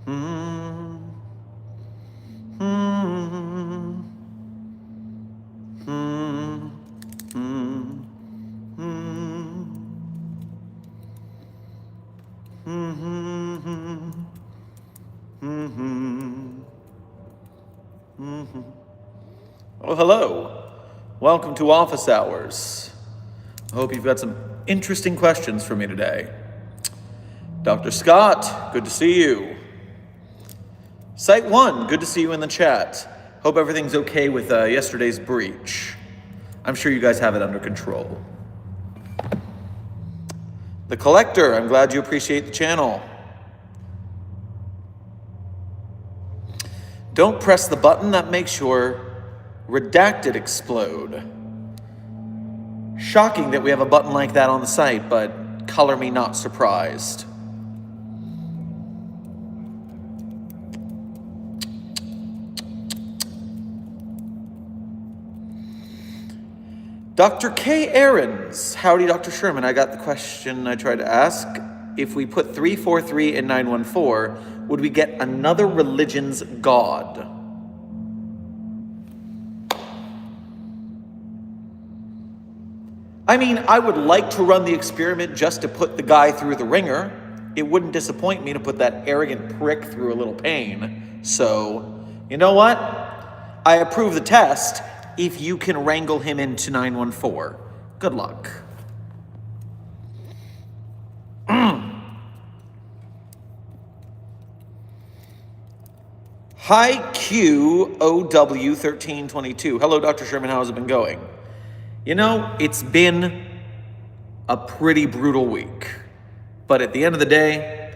Well, hello. Welcome to Office Hours. I hope you've got some interesting questions for me today. Dr. Scott, good to see you. Site 1, good to see you in the chat. Hope everything's okay with yesterday's breach. I'm sure you guys have it under control. The Collector, I'm glad you appreciate the channel. Don't press the button that makes your redacted explode. Shocking that we have a button like that on the site, but color me not surprised. Dr. K. Aarons, howdy, Dr. Sherman. I got the question I tried to ask. If we put 343 in 914, would we get another religion's God? I mean, I would like to run the experiment just to put the guy through the ringer. It wouldn't disappoint me to put that arrogant prick through a little pain. So, you know what? I approve the test if you can wrangle him into 914. Good luck. Hi QOW1322. Hello, Dr. Sherman. How's it been going? You know, it's been a pretty brutal week. But at the end of the day,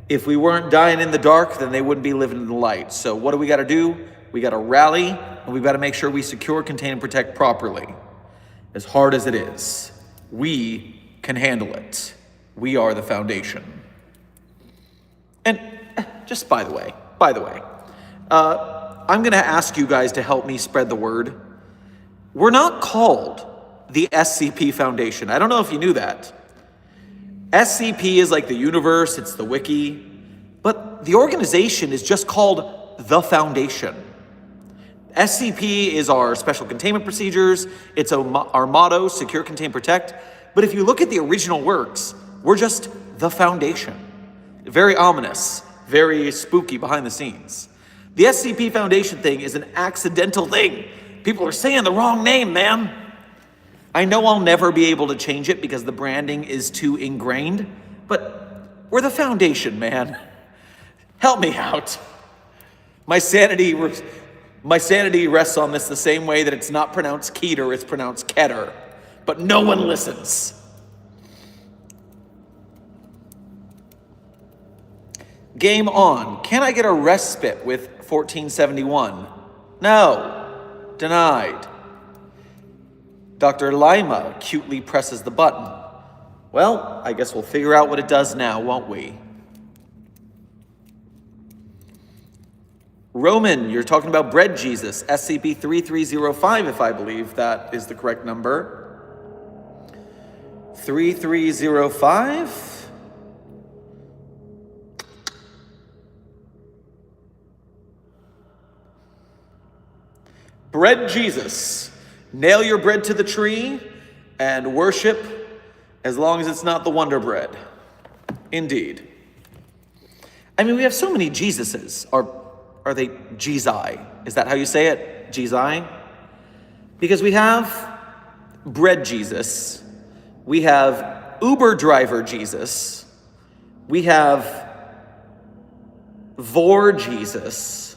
if we weren't dying in the dark, then they wouldn't be living in the light. So what do we got to do? We got to rally, and we've got to make sure we secure, contain, and protect properly. As hard as it is, we can handle it. We are the foundation. And just by the way, I'm going to ask you guys to help me spread the word. We're not called the SCP Foundation. I don't know if you knew that. SCP is like the universe, it's the wiki, but the organization is just called the Foundation. SCP is our special containment procedures, it's our motto, secure, contain, protect. But if you look at the original works, we're just the Foundation. Very ominous, very spooky behind the scenes. The SCP Foundation thing is an accidental thing. People are saying the wrong name, man. I know I'll never be able to change it because the branding is too ingrained, but we're the Foundation, man. Help me out. My sanity rests on this the same way that it's not pronounced Keter, it's pronounced Keter. But no one listens. Game on. Can I get a respite with 1471? No. Denied. Dr. Lima cutely presses the button. Well, I guess we'll figure out what it does now, won't we? Roman, you're talking about Bread Jesus, SCP-3305, if I believe that is the correct number. 3305? Bread Jesus. Nail your bread to the tree and worship as long as it's not the Wonder Bread. Indeed. I mean, we have so many Jesuses. Are they Jezi? Is that how you say it? Jezi? Because we have Bread Jesus. We have Uber driver Jesus. We have Vor Jesus.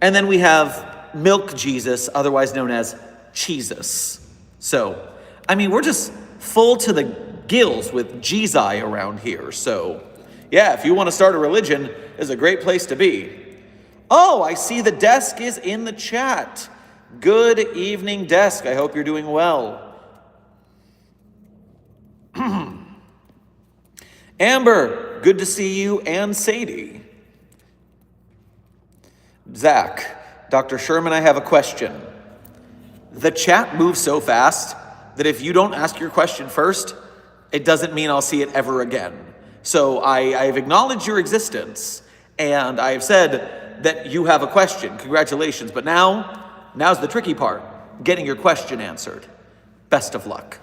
And then we have Milk Jesus, otherwise known as Cheesus. So, I mean, we're just full to the gills with Jezi around here. So, yeah, if you want to start a religion, it's a great place to be. Oh, I see the desk is in the chat. Good evening, desk. I hope you're doing well. Amber, good to see you, and Sadie. Zach. Dr. Sherman, I have a question. The chat moves so fast that if you don't ask your question first, it doesn't mean I'll see it ever again. So I've acknowledged your existence, and I've said that you have a question. Congratulations. But now's the tricky part, getting your question answered. Best of luck.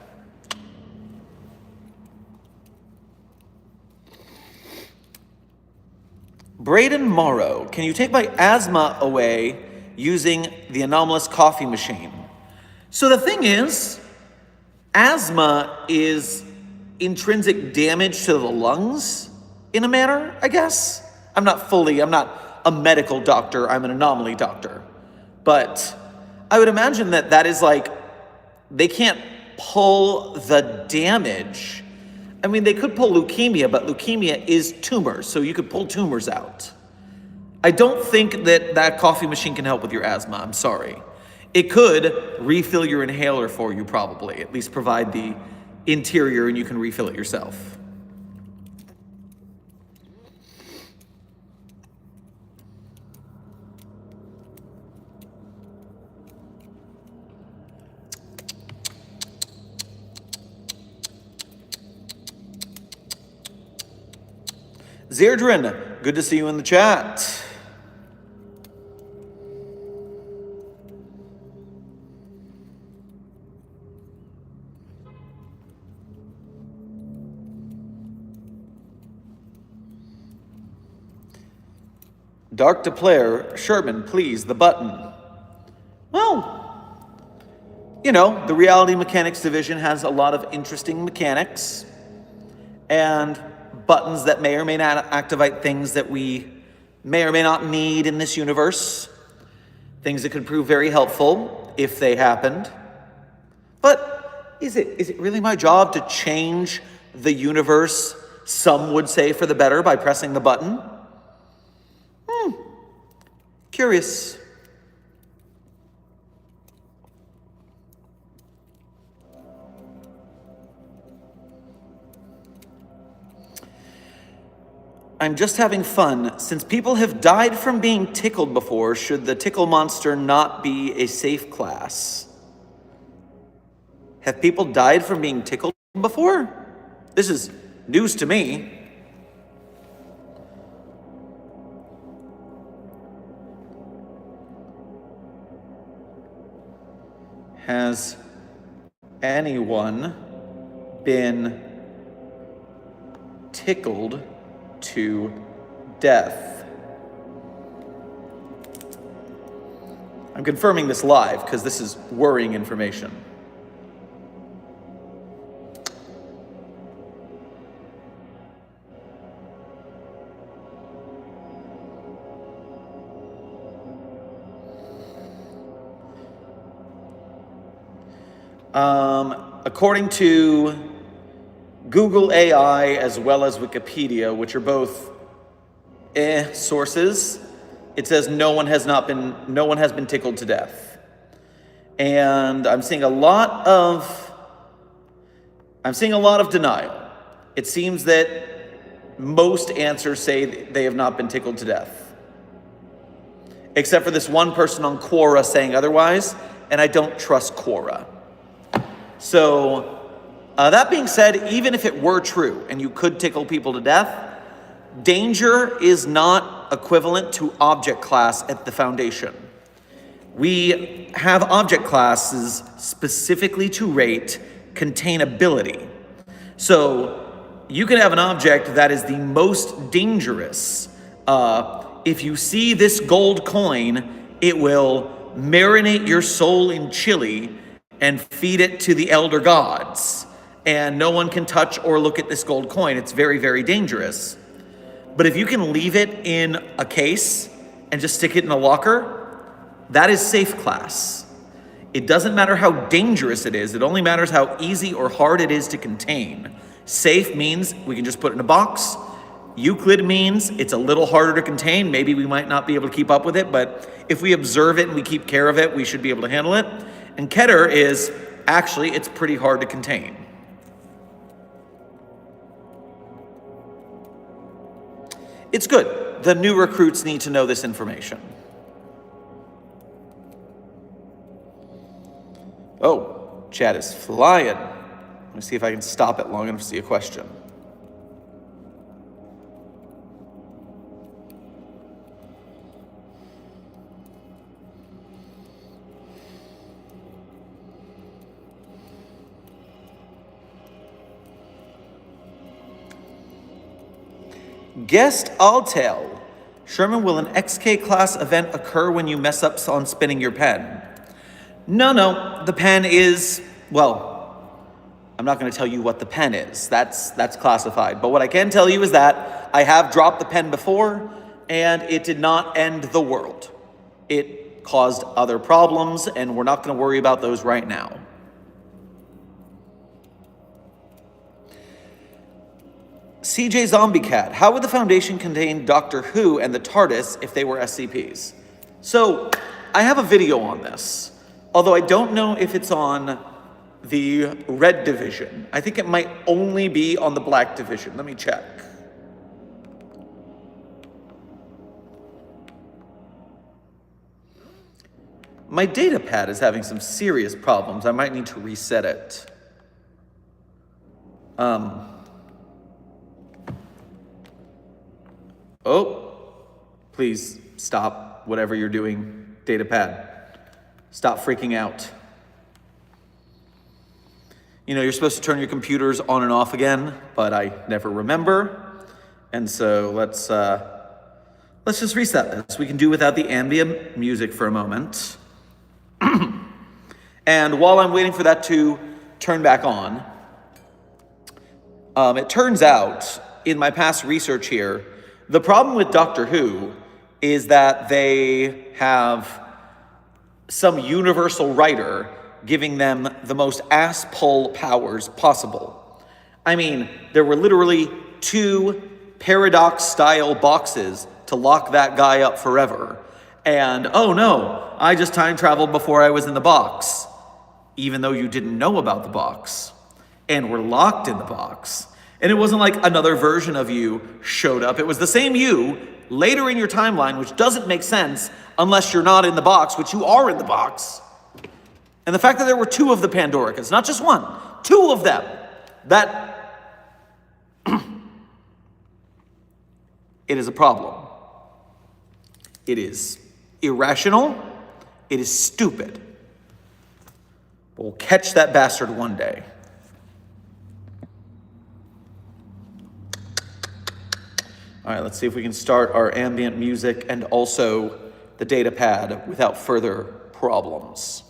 Braden Morrow, can you take my asthma away using the anomalous coffee machine? So the thing is, asthma is intrinsic damage to the lungs in a manner, I guess. I'm not a medical doctor, I'm an anomaly doctor. But I would imagine that is like, they can't pull the damage. I mean, they could pull leukemia, but leukemia is tumors, so you could pull tumors out. I don't think that coffee machine can help with your asthma, I'm sorry. It could refill your inhaler for you, probably, at least provide the interior and you can refill it yourself. Zerdrin, good to see you in the chat. Dark to player, Sherman, please, the button. Well, you know, the Reality Mechanics division has a lot of interesting mechanics and buttons that may or may not activate things that we may or may not need in this universe. Things that could prove very helpful if they happened. But is it really my job to change the universe, some would say, for the better by pressing the button? Curious. I'm just having fun. Since people have died from being tickled before, should the tickle monster not be a safe class? Have people died from being tickled before? This is news to me. Has anyone been tickled to death? I'm confirming this live because this is worrying information. According to Google AI as well as Wikipedia, which are both sources, it says no one has been tickled to death. And I'm seeing a lot of denial. It seems that most answers say they have not been tickled to death. Except for this one person on Quora saying otherwise, and I don't trust Quora. So, that being said, even if it were true and you could tickle people to death, danger is not equivalent to object class at the Foundation. We have object classes specifically to rate containability. So, you can have an object that is the most dangerous. If you see this gold coin, it will marinate your soul in chili and feed it to the elder gods. And no one can touch or look at this gold coin. It's very, very dangerous. But if you can leave it in a case and just stick it in a locker, that is safe class. It doesn't matter how dangerous it is. It only matters how easy or hard it is to contain. Safe means we can just put it in a box. Euclid means it's a little harder to contain. Maybe we might not be able to keep up with it, but if we observe it and we keep care of it, we should be able to handle it. And Keter is, actually, it's pretty hard to contain. It's good. The new recruits need to know this information. Oh, chat is flying. Let me see if I can stop it long enough to see a question. Guest I'll tell. Sherman, will an XK class event occur when you mess up on spinning your pen? No, the pen is, well, I'm not going to tell you what the pen is. That's classified. But what I can tell you is that I have dropped the pen before, and it did not end the world. It caused other problems, and we're not going to worry about those right now. CJ Zombie Cat, how would the Foundation contain Doctor Who and the TARDIS if they were SCPs? So, I have a video on this, although I don't know if it's on the Red Division. I think it might only be on the Black Division. Let me check. My data pad is having some serious problems. I might need to reset it. Oh, please stop whatever you're doing, data pad. Stop freaking out. You know, you're supposed to turn your computers on and off again, but I never remember. And so let's just reset this. We can do without the ambient music for a moment. And while I'm waiting for that to turn back on, it turns out, in my past research here, the problem with Doctor Who is that they have some universal writer giving them the most ass-pull powers possible. I mean, there were literally 2 paradox-style boxes to lock that guy up forever. And, oh no, I just time traveled before I was in the box, even though you didn't know about the box, and were locked in the box. And it wasn't like another version of you showed up. It was the same you later in your timeline, which doesn't make sense unless you're not in the box, which you are in the box. And the fact that there were 2 of the Pandoricas, not just 1, 2 of them, that it is a problem. It is irrational. It is stupid. But we'll catch that bastard one day. All right, let's see if we can start our ambient music and also the data pad without further problems.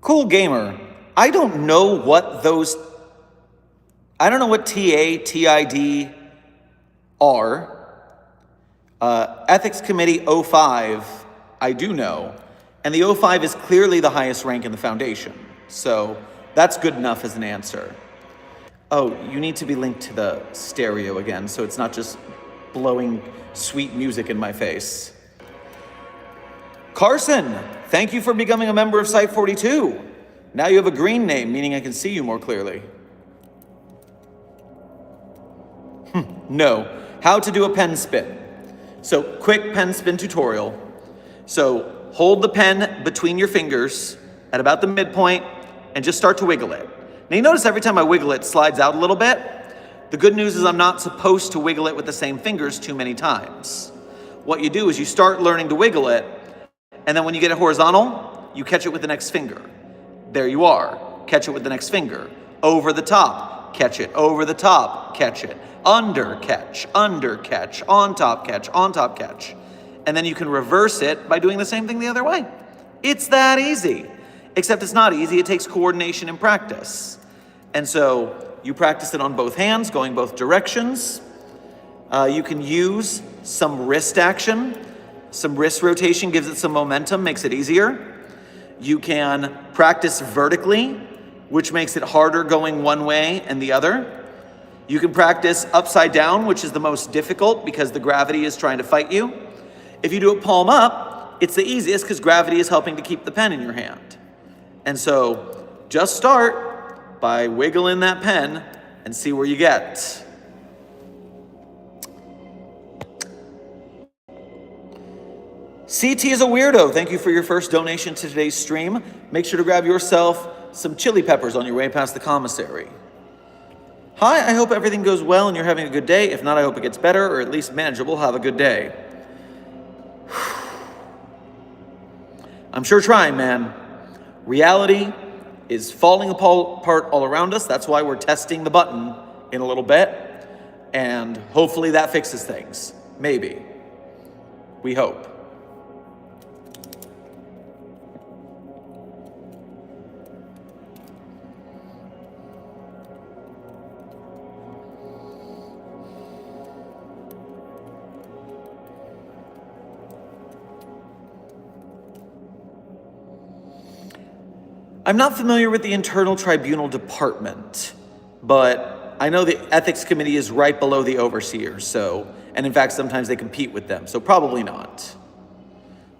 Cool Gamer, I don't know what TA, TID are. Ethics Committee 05, I do know. And the 05 is clearly the highest rank in the Foundation. So that's good enough as an answer. Oh, you need to be linked to the stereo again, so it's not just blowing sweet music in my face. Carson, thank you for becoming a member of Site 42. Now you have a green name, meaning I can see you more clearly. No. How to do a pen spin. So, quick pen spin tutorial. So, hold the pen between your fingers at about the midpoint and just start to wiggle it. Now you notice every time I wiggle it, it slides out a little bit. The good news is I'm not supposed to wiggle it with the same fingers too many times. What you do is you start learning to wiggle it, and then when you get it horizontal, you catch it with the next finger. There you are. Catch it with the next finger. Over the top, catch it. Over the top, catch it. Under catch, on top catch, on top catch. And then you can reverse it by doing the same thing the other way. It's that easy. Except it's not easy. It takes coordination and practice. And so you practice it on both hands, going both directions. You can use some wrist action. Some wrist rotation gives it some momentum, makes it easier. You can practice vertically, which makes it harder going one way and the other. You can practice upside down, which is the most difficult because the gravity is trying to fight you. If you do it palm up, it's the easiest because gravity is helping to keep the pen in your hand. And so just start by wiggling that pen and see where you get. CT is a weirdo. Thank you for your first donation to today's stream. Make sure to grab yourself some chili peppers on your way past the commissary. Hi, I hope everything goes well and you're having a good day. If not, I hope it gets better or at least manageable. Have a good day. I'm sure trying, man. Reality is falling apart all around us. That's why we're testing the button in a little bit. And hopefully that fixes things. Maybe. We hope. I'm not familiar with the internal tribunal department, but I know the ethics committee is right below the overseers, and in fact, sometimes they compete with them, so probably not.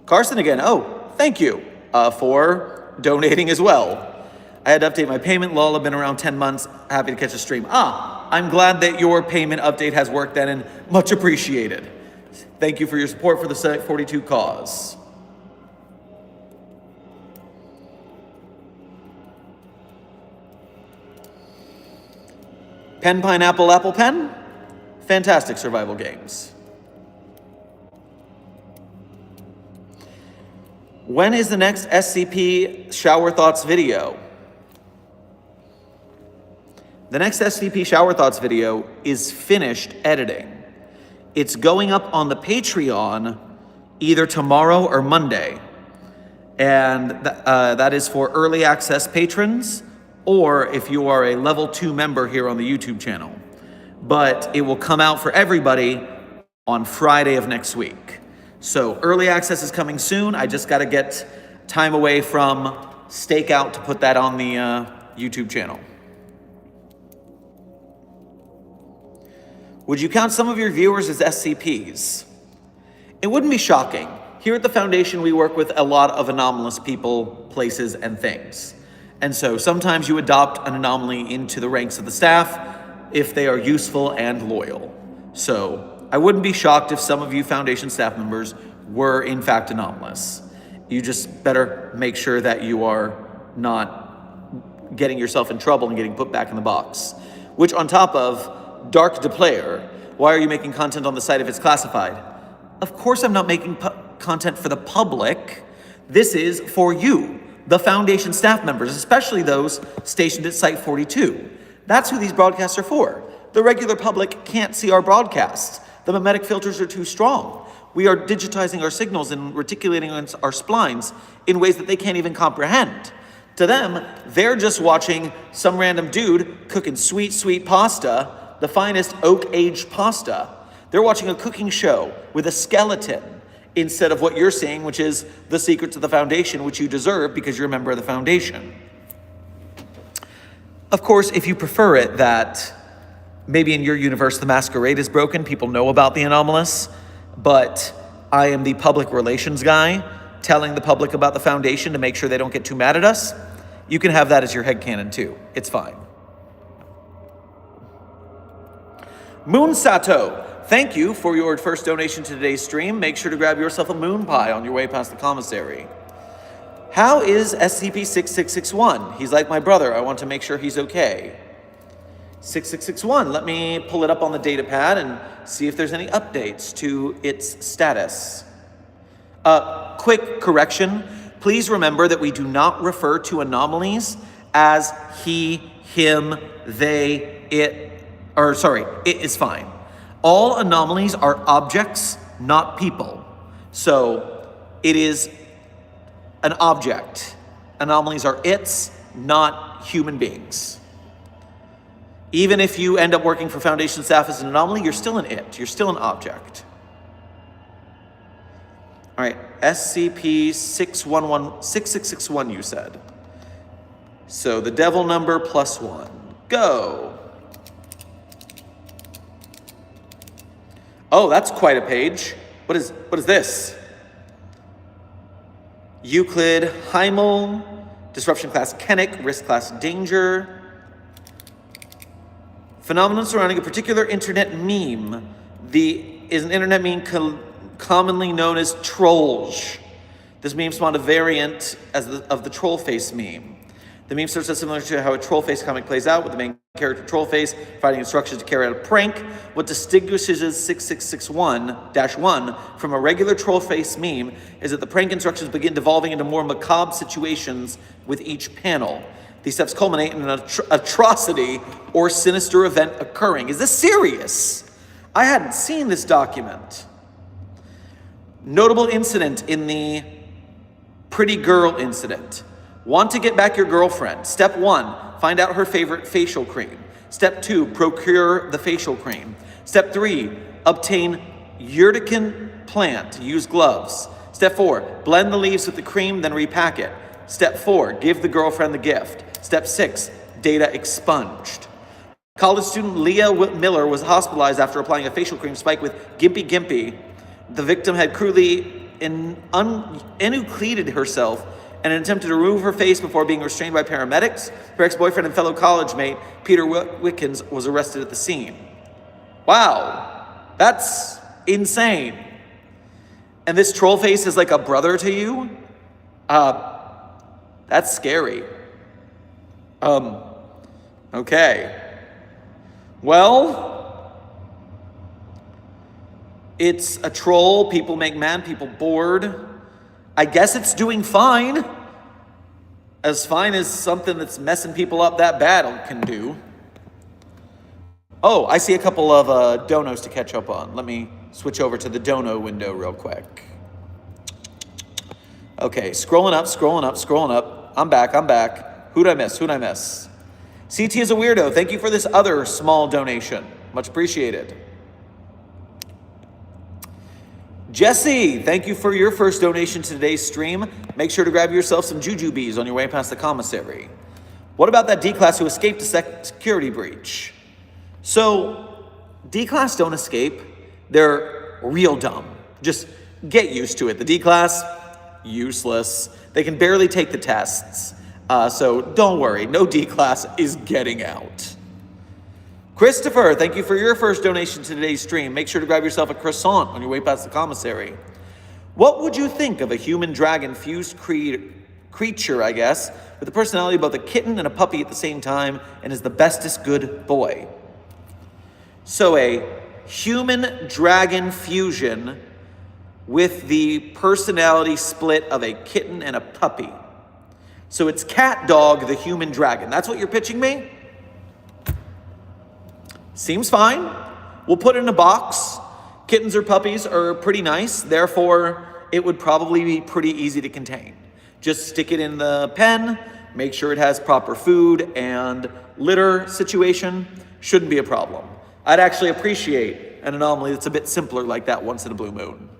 Carson again, oh, thank you for donating as well. I had to update my payment, lol, I've been around 10 months, happy to catch a stream. I'm glad that your payment update has worked then, and much appreciated. Thank you for your support for the Site 42 cause. Pen, pineapple, apple pen. Fantastic survival games. When is the next SCP Shower Thoughts video? The next SCP Shower Thoughts video is finished editing. It's going up on the Patreon either tomorrow or Monday. And that is for early access patrons, or if you are a level 2 member here on the YouTube channel. But it will come out for everybody on Friday of next week. So early access is coming soon. I just got to get time away from Stakeout to put that on the YouTube channel. Would you count some of your viewers as SCPs? It wouldn't be shocking. Here at the Foundation, we work with a lot of anomalous people, places, and things. And so sometimes you adopt an anomaly into the ranks of the staff if they are useful and loyal. So I wouldn't be shocked if some of you Foundation staff members were in fact anomalous. You just better make sure that you are not getting yourself in trouble and getting put back in the box. Which on top of Dark Deplayer, why are you making content on the site if it's classified? Of course I'm not making content for the public. This is for you, the Foundation staff members, especially those stationed at Site 42. That's who these broadcasts are for. The regular public can't see our broadcasts. The mimetic filters are too strong. We are digitizing our signals and reticulating our splines in ways that they can't even comprehend. To them, they're just watching some random dude cooking sweet, sweet pasta, the finest oak-aged pasta. They're watching a cooking show with a skeleton instead of what you're seeing, which is the secrets of the Foundation, which you deserve because you're a member of the Foundation. Of course, if you prefer it that maybe in your universe the masquerade is broken, people know about the anomalous, but I am the public relations guy telling the public about the Foundation to make sure they don't get too mad at us, you can have that as your headcanon too. It's fine. Moon Sato, thank you for your first donation to today's stream. Make sure to grab yourself a moon pie on your way past the commissary. How is SCP-6661? He's like my brother. I want to make sure he's okay. 6661, let me pull it up on the data pad and see if there's any updates to its status. Quick correction. Please remember that we do not refer to anomalies as he, him, they, it, it is fine. All anomalies are objects, not people. So it is an object. Anomalies are its, not human beings. Even if you end up working for Foundation staff as an anomaly, you're still an it. You're still an object. All right, SCP-6661 you said. So the devil number +1. Go. Oh, that's quite a page. What is this? Euclid, Heimel, Disruption Class Kennick, Risk Class Danger. Phenomenon surrounding a particular internet meme. Is an internet meme commonly known as trolls. This meme spawned a variant of the troll face meme. The meme starts out similar to how a troll face comic plays out, with the main character troll face finding instructions to carry out a prank. What distinguishes 6661-1 from a regular troll face meme is that the prank instructions begin devolving into more macabre situations with each panel. These steps culminate in an atrocity or sinister event occurring. Is this serious? I hadn't seen this document. Notable incident in the pretty girl incident. Want to get back your girlfriend. Step 1, find out her favorite facial cream. Step 2, procure the facial cream. Step 3, obtain urtican plant. Use gloves. Step 4, blend the leaves with the cream, then repack it. Step 4, give the girlfriend the gift. Step 6, data expunged. College student Leah Miller was hospitalized after applying a facial cream spike with Gimpy Gimpy. The victim had crudely enucleated herself and attempted to remove her face before being restrained by paramedics. Her ex-boyfriend and fellow college mate, Peter Wickens, was arrested at the scene. Wow, that's insane. And this troll face is like a brother to you? That's scary. Okay. Well, it's a troll. People make mad, people bored. I guess it's doing fine. As fine as something that's messing people up that bad can do. Oh, I see a couple of donos to catch up on. Let me switch over to the dono window real quick. Okay, scrolling up. I'm back. Who'd I miss? CT is a weirdo. Thank you for this other small donation. Much appreciated. Jesse, thank you for your first donation to today's stream. Make sure to grab yourself some jujubes on your way past the commissary. What about that D-class who escaped a security breach? So, D-class don't escape. They're real dumb. Just get used to it. The D-class, useless. They can barely take the tests. So don't worry, no D-class is getting out. Christopher, thank you for your first donation to today's stream. Make sure to grab yourself a croissant on your way past the commissary. What would you think of a human dragon fused creature, I guess, with the personality of both a kitten and a puppy at the same time, and is the bestest good boy? So a human dragon fusion with the personality split of a kitten and a puppy. So it's Cat Dog, the human dragon. That's what you're pitching me? Seems fine. We'll put it in a box. Kittens or puppies are pretty nice. Therefore, it would probably be pretty easy to contain. Just stick it in the pen, make sure it has proper food and litter situation. Shouldn't be a problem. I'd actually appreciate an anomaly that's a bit simpler like that once in a blue moon.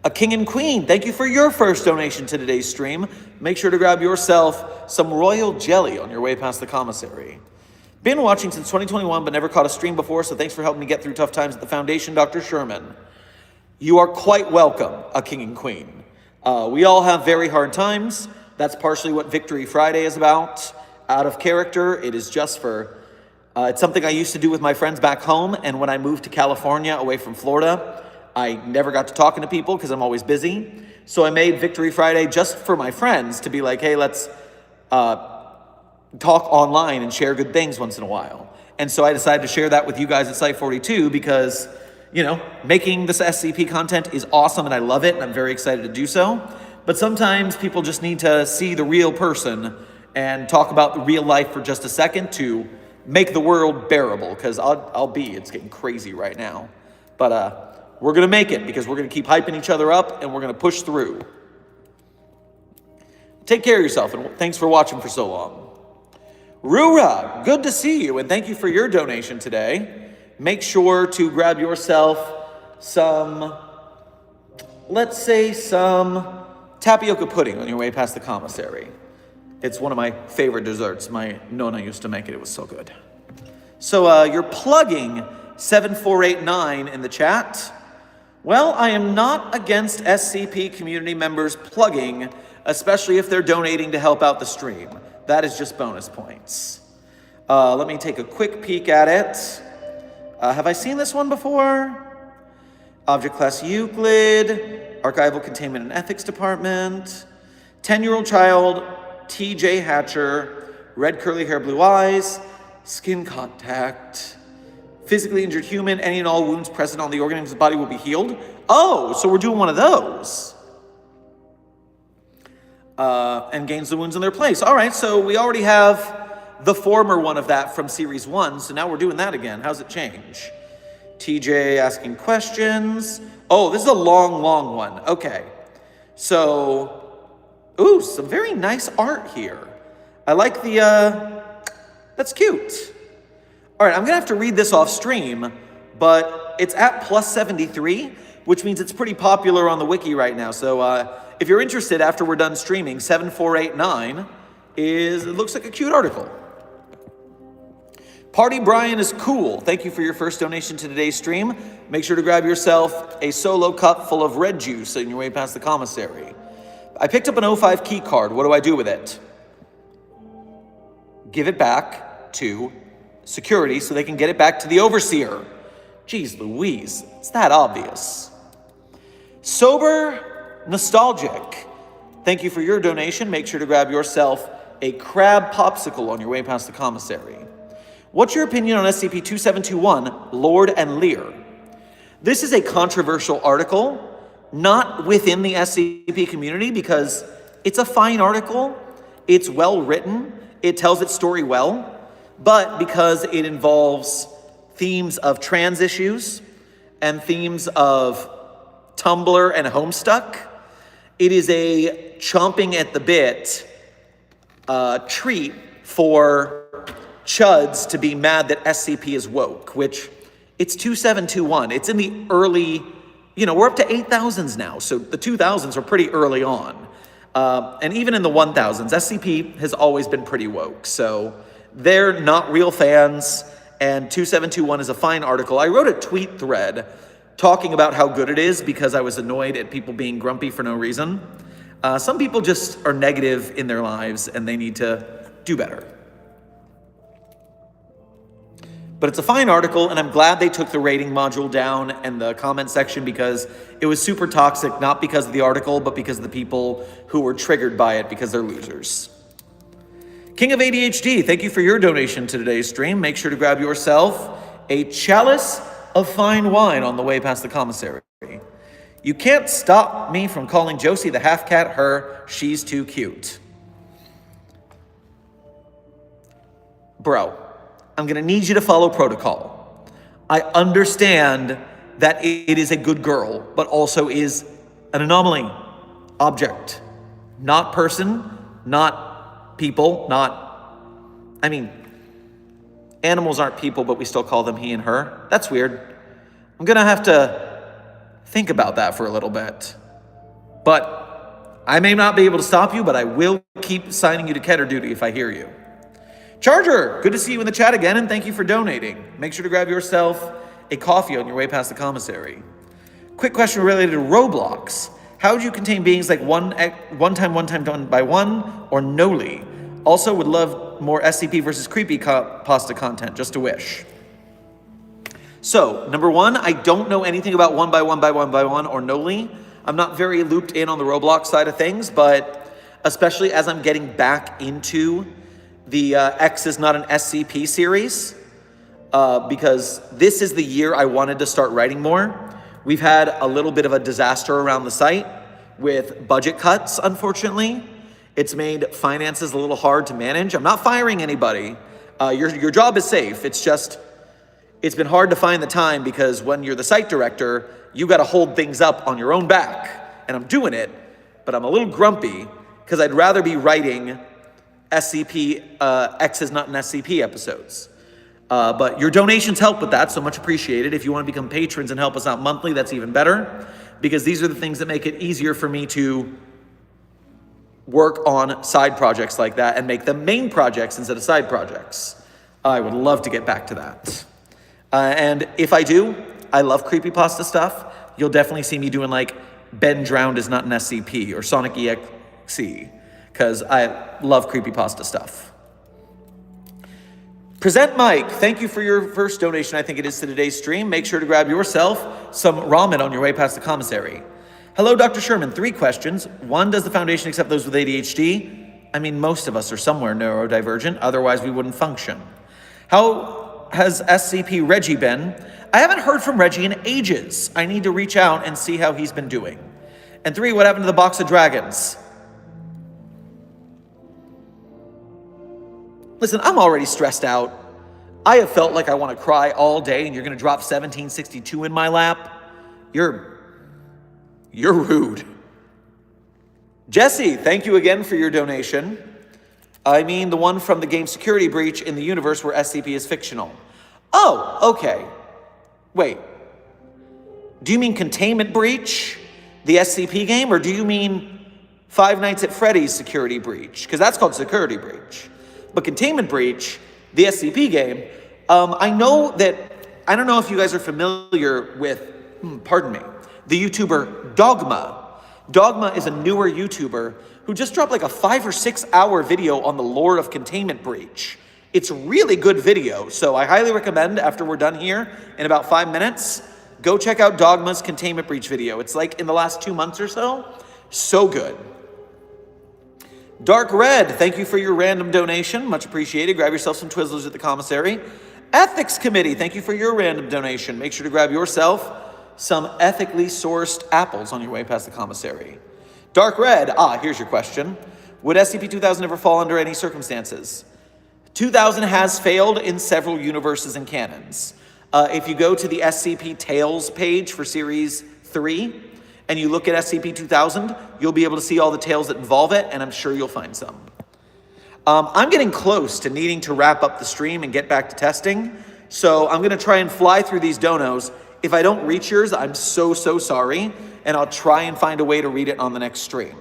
A king and queen, thank you for your first donation to today's stream. Make sure to grab yourself some royal jelly on your way past the commissary. Been watching since 2021, but never caught a stream before, so thanks for helping me get through tough times at the Foundation, Dr. Sherman. You are quite welcome, a king and queen. We all have very hard times. That's partially what Victory Friday is about. Out of character, it is just for, it's something I used to do with my friends back home, and when I moved to California away from Florida, I never got to talking to people because I'm always busy. So I made Victory Friday just for my friends to be like, hey, let's talk online and share good things once in a while. And so I decided to share that with you guys at Site 42 because, you know, making this SCP content is awesome and I love it and I'm very excited to do so. But sometimes people just need to see the real person and talk about the real life for just a second to make the world bearable, because it's getting crazy right now. But we're gonna make it because we're gonna keep hyping each other up and we're gonna push through. Take care of yourself and thanks for watching for so long. Rura, good to see you, and thank you for your donation today. Make sure to grab yourself some, let's say some tapioca pudding on your way past the commissary. It's one of my favorite desserts. My Nona used to make it. It was so good. So you're plugging 7489 in the chat. Well, I am not against SCP community members plugging, especially if they're donating to help out the stream. That is just bonus points. Let me take a quick peek at it. Have I seen this one before? Object Class Euclid, Archival Containment and Ethics Department, 10-year-old child, TJ Hatcher, red curly hair, blue eyes, skin contact, physically injured human, any and all wounds present on the organism's body will be healed. Oh, so we're doing one of those. And gains the wounds in their place. All right, so we already have the former one of that from Series 1, so now we're doing that again. How's it change? TJ asking questions. Oh, this is a long one. Okay. So, ooh, some very nice art here. I like the, that's cute. All right, I'm gonna have to read this off stream, but it's at +73, which means it's pretty popular on the wiki right now. So if you're interested after we're done streaming, 7489 it looks like a cute article. Party Brian is cool. Thank you for your first donation to today's stream. Make sure to grab yourself a solo cup full of red juice on your way past the commissary. I picked up an 05 key card. What do I do with it? Give it back to security so they can get it back to the overseer. Jeez Louise, it's that obvious. Sober Nostalgic. Thank you for your donation. Make sure to grab yourself a crab popsicle on your way past the commissary. What's your opinion on SCP-2721, Lord and Lear? This is a controversial article, not within the SCP community because it's a fine article, it's well written, it tells its story well, but because it involves themes of trans issues and themes of Tumblr and Homestuck, it is a chomping at the bit treat for chuds to be mad that SCP is woke, which it's 2721. It's in the early, we're up to 8,000s now, so the 2000s are pretty early on. And even in the 1000s, SCP has always been pretty woke, so they're not real fans, and 2721 is a fine article. I wrote a tweet thread talking about how good it is because I was annoyed at people being grumpy for no reason. Some people just are negative in their lives and they need to do better. But it's a fine article, and I'm glad they took the rating module down and the comment section because it was super toxic, not because of the article, but because of the people who were triggered by it because they're losers. King of ADHD, thank you for your donation to today's stream. Make sure to grab yourself a chalice of fine wine on the way past the commissary. You can't stop me from calling Josie the half-cat her. She's too cute. Bro, I'm gonna need you to follow protocol. I understand that it is a good girl, but also is an anomaly. Object. Not person, not people, animals aren't people, but we still call them he and her. That's weird. I'm gonna have to think about that for a little bit. But I may not be able to stop you, but I will keep assigning you to Keter duty if I hear you. Charger, good to see you in the chat again, and thank you for donating. Make sure to grab yourself a coffee on your way past the commissary. Quick question related to Roblox. How would you contain beings like one time done by one, or Noli? Also would love more SCP versus creepy pasta content, just a wish. So, number one, I don't know anything about one by one or Noli. I'm not very looped in on the Roblox side of things, but especially as I'm getting back into the X is not an SCP series, because this is the year I wanted to start writing more. We've had a little bit of a disaster around the site with budget cuts, unfortunately. It's made finances a little hard to manage. I'm not firing anybody. Your job is safe. It's just, it's been hard to find the time because when you're the site director, you got to hold things up on your own back. And I'm doing it, but I'm a little grumpy because I'd rather be writing SCP, X is not an SCP episodes. But your donations help with that, so much appreciated. If you want to become patrons and help us out monthly, that's even better, because these are the things that make it easier for me to work on side projects like that and make them main projects instead of side projects. I would love to get back to that. And if I do, I love creepypasta stuff. You'll definitely see me doing like Ben Drowned is not an SCP or Sonic EXE, because I love creepypasta stuff. Present Mike, thank you for your first donation, I think it is, to today's stream. Make sure to grab yourself some ramen on your way past the commissary. Hello, Dr. Sherman. 3 questions. 1, does the foundation accept those with ADHD? I mean, most of us are somewhere neurodivergent, otherwise we wouldn't function. How has SCP Reggie been? I haven't heard from Reggie in ages. I need to reach out and see how he's been doing. And 3, what happened to the box of dragons? Listen, I'm already stressed out. I have felt like I want to cry all day, and you're going to drop 1762 in my lap? You're rude. Jesse, thank you again for your donation. I mean the one from the game Security Breach in the universe where SCP is fictional. Oh, okay. Wait. Do you mean Containment Breach, the SCP game, or do you mean Five Nights at Freddy's Security Breach? Because that's called Security Breach. But Containment Breach, the SCP game, I know that, I don't know if you guys are familiar with, the YouTuber Dogma. Dogma is a newer YouTuber who just dropped like a 5 or 6 hour video on the lore of Containment Breach. It's a really good video, so I highly recommend after we're done here in about 5 minutes, go check out Dogma's Containment Breach video. It's like in the last 2 months or so. So good. Dark Red, thank you for your random donation. Much appreciated. Grab yourself some Twizzlers at the commissary. Ethics Committee, thank you for your random donation. Make sure to grab yourself some ethically sourced apples on your way past the commissary. Dark Red, here's your question. Would SCP-2000 ever fall under any circumstances? 2000 has failed in several universes and canons. If you go to the SCP Tales page for Series 3, and you look at SCP-2000, you'll be able to see all the tales that involve it, and I'm sure you'll find some. I'm getting close to needing to wrap up the stream and get back to testing, so I'm going to try and fly through these donos. If I don't reach yours, I'm so sorry, and I'll try and find a way to read it on the next stream.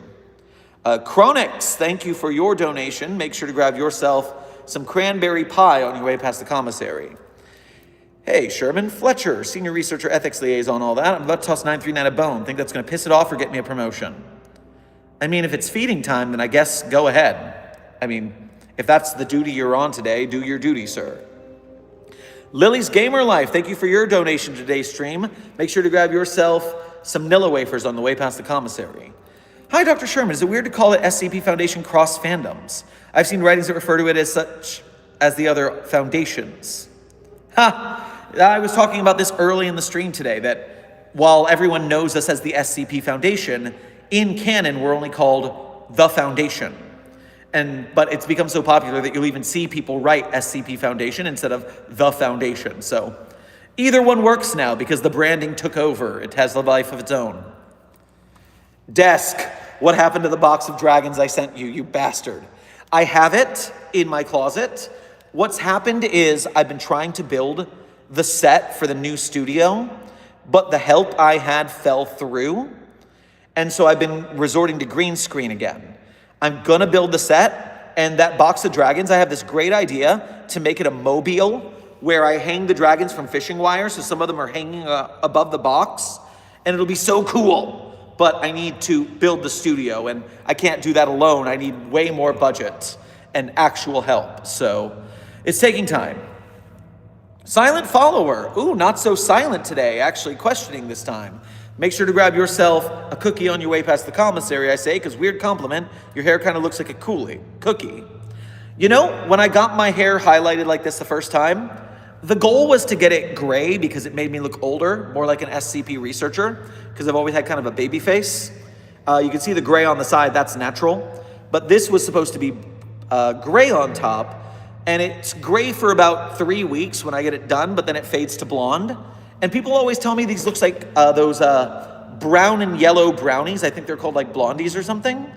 Chronix, thank you for your donation. Make sure to grab yourself some cranberry pie on your way past the commissary. Hey, Sherman, Fletcher, Senior Researcher, Ethics Liaison, all that. I'm about to toss 939 a bone. Think that's going to piss it off or get me a promotion? I mean, if it's feeding time, then I guess go ahead. I mean, if that's the duty you're on today, do your duty, sir. Lily's Gamer Life, thank you for your donation to today's stream. Make sure to grab yourself some Nilla wafers on the way past the commissary. Hi, Dr. Sherman. Is it weird to call it SCP Foundation Cross Fandoms? I've seen writings that refer to it as such as the other foundations. I was talking about this early in the stream today, that while everyone knows us as the SCP Foundation, in canon we're only called the Foundation. But it's become so popular that you'll even see people write SCP Foundation instead of the Foundation. So either one works now because the branding took over. It has a life of its own. Desk, what happened to the box of dragons I sent you, you bastard? I have it in my closet. What's happened is I've been trying to build the set for the new studio, but the help I had fell through. And so I've been resorting to green screen again. I'm gonna build the set, and that box of dragons, I have this great idea to make it a mobile where I hang the dragons from fishing wire, so some of them are hanging above the box, and it'll be so cool. But I need to build the studio, and I can't do that alone. I need way more budget and actual help, so it's taking time. Silent follower. Ooh, not so silent today, actually questioning this time. Make sure to grab yourself a cookie on your way past the commissary, I say, because weird compliment, your hair kind of looks like a cookie. You know, when I got my hair highlighted like this the first time, the goal was to get it gray because it made me look older, more like an SCP researcher, because I've always had kind of a baby face. You can see the gray on the side, that's natural. But this was supposed to be gray on top, and it's gray for about 3 weeks when I get it done, but then it fades to blonde. And people always tell me these looks like those brown and yellow brownies. I think they're called like blondies or something.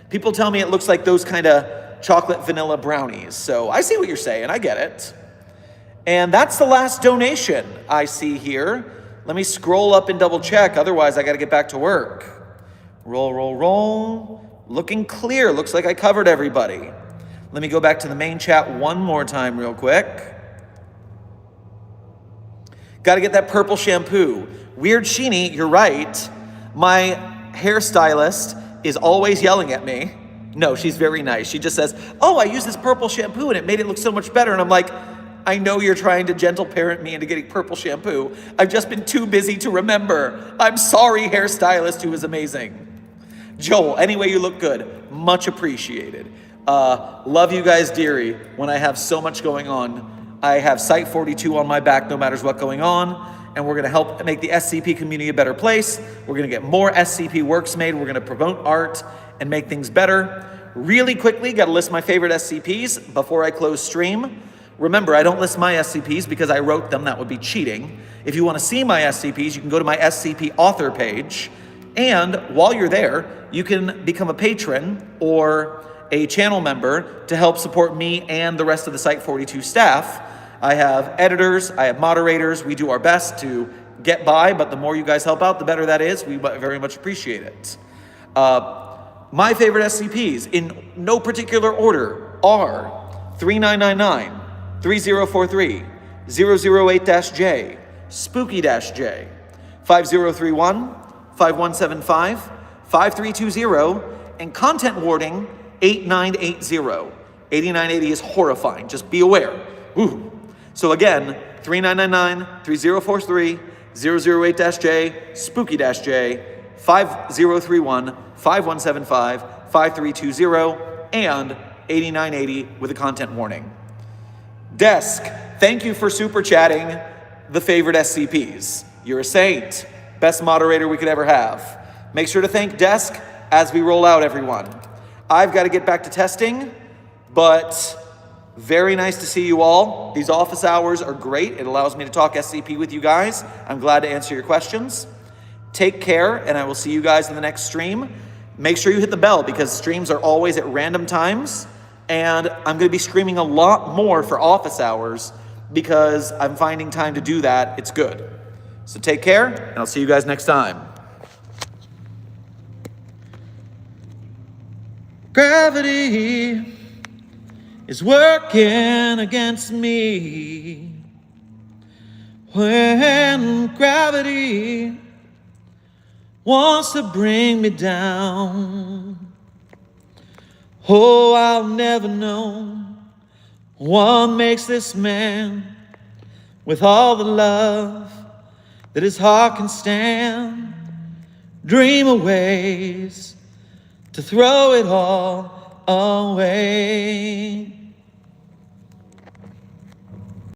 People tell me it looks like those kind of chocolate vanilla brownies. So I see what you're saying, I get it. And that's the last donation I see here. Let me scroll up and double check, otherwise I gotta get back to work. Roll. Looking clear, looks like I covered everybody. Let me go back to the main chat one more time real quick. Gotta get that purple shampoo. Weird Sheeny, you're right. My hairstylist is always yelling at me. No, she's very nice. She just says, oh, I used this purple shampoo and it made it look so much better. And I'm like, I know you're trying to gentle parent me into getting purple shampoo. I've just been too busy to remember. I'm sorry, hairstylist who is amazing. Joel, anyway you look good. Much appreciated. Love you guys dearly when I have so much going on. I have Site 42 on my back no matter what's going on. And we're going to help make the SCP community a better place. We're going to get more SCP works made. We're going to promote art and make things better. Really quickly, got to list my favorite SCPs before I close stream. Remember, I don't list my SCPs because I wrote them. That would be cheating. If you want to see my SCPs, you can go to my SCP author page. And while you're there, you can become a patron or a channel member to help support me and the rest of the Site 42 staff. I have editors, I have moderators. We do our best to get by, but the more you guys help out, the better that is. We very much appreciate it. My favorite SCPs, in no particular order, are 3999, 3043, 008-J, Spooky-J, 5031, 5175, 5320, and Content Warning 8980. 8980 is horrifying, just be aware. Ooh. So again, 3999, 3043, 008-J, Spooky-J, 5031, 5175, 5320, and 8980 with a content warning. Desk, thank you for super chatting the favorite SCPs. You're a saint. Best moderator we could ever have. Make sure to thank Desk as we roll out, everyone. I've got to get back to testing, but very nice to see you all. These office hours are great. It allows me to talk SCP with you guys. I'm glad to answer your questions. Take care, and I will see you guys in the next stream. Make sure you hit the bell because streams are always at random times, and I'm going to be streaming a lot more for office hours because I'm finding time to do that. It's good. So take care, and I'll see you guys next time. Gravity is working against me. When gravity wants to bring me down, oh, I'll never know what makes this man with all the love that his heart can stand dream of ways to throw it all away.